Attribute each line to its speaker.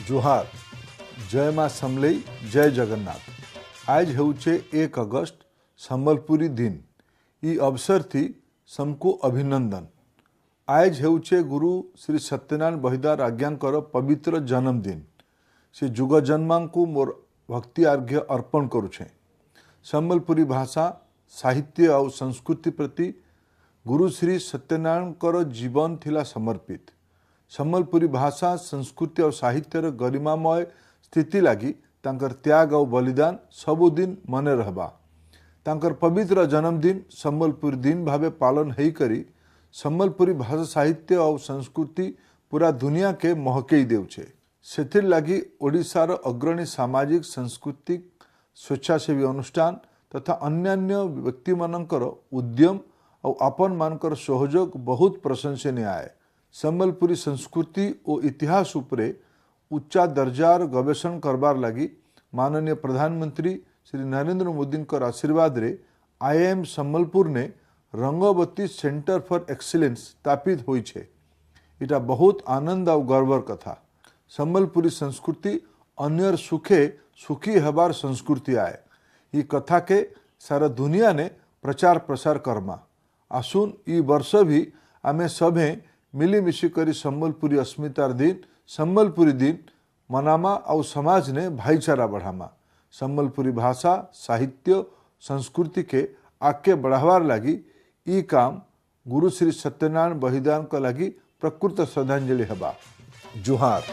Speaker 1: जुहार जय माँ समलेई जय जगन्नाथ। आज हेउचे 1 अगस्त संबलपुरी दिन। ई अवसर थी समको अभिनंदन। आज हेउचे गुरु श्री सत्यनारायण बहिदार आज्ञांकर पवित्र जन्मदिन। से जुग जन्मांकु मोर भक्ति आर्घ्य अर्पण करुछे। संबलपुरी भाषा साहित्य और संस्कृति प्रति गुरु श्री सत्यनारायणकर जीवन थिला समर्पित। संबलपुरी भाषा संस्कृति और साहित्यर गरिमामय स्थिति लगी तांकर त्याग और बलिदान सबुदिन मने रहबा। तांकर पवित्र जन्मदिन संबलपुरी दिन भावे पालन हेई करी संबलपुरी भाषा साहित्य और संस्कृति पूरा दुनिया के महकई देउछे। सेथिर लगी ओडिशार अग्रणी सामाजिक सांस्कृतिक स्वेच्छासेवी अनुष्ठान तथा अन्यान्य व्यक्ति मानकर उद्यम और आपन मानकर सहयोग बहुत प्रशंसनीय आए। संबलपुरी संस्कृति और इतिहास उपरे उच्चा दर्जार गवेषण करबार लगी माननीय प्रधानमंत्री श्री नरेंद्र मोदी आशीर्वाद रे IIM संबलपुर ने रंगवती सेंटर फॉर एक्सीलेंस स्थापित होई छे। इटा बहुत आनंद और गर्वर कथा। संबलपुरी संस्कृति अन्यर सुखे सुखी हबार संस्कृति आए। ये कथा के सारा दुनिया ने प्रचार प्रसार करमा। आसुन ई वर्ष भी आमे सभे मिलीमिशी करी संबलपुरी अस्मितार दिन संबलपुरी दिन मनामा और समाज ने भाईचारा बढ़ामा। संबलपुरी भाषा साहित्य संस्कृति के आगे बढ़ावार लगी ई काम गुरु श्री सत्यनारायण बहिदान का लगी प्रकृत श्रद्धांजलि हबा। जुहार।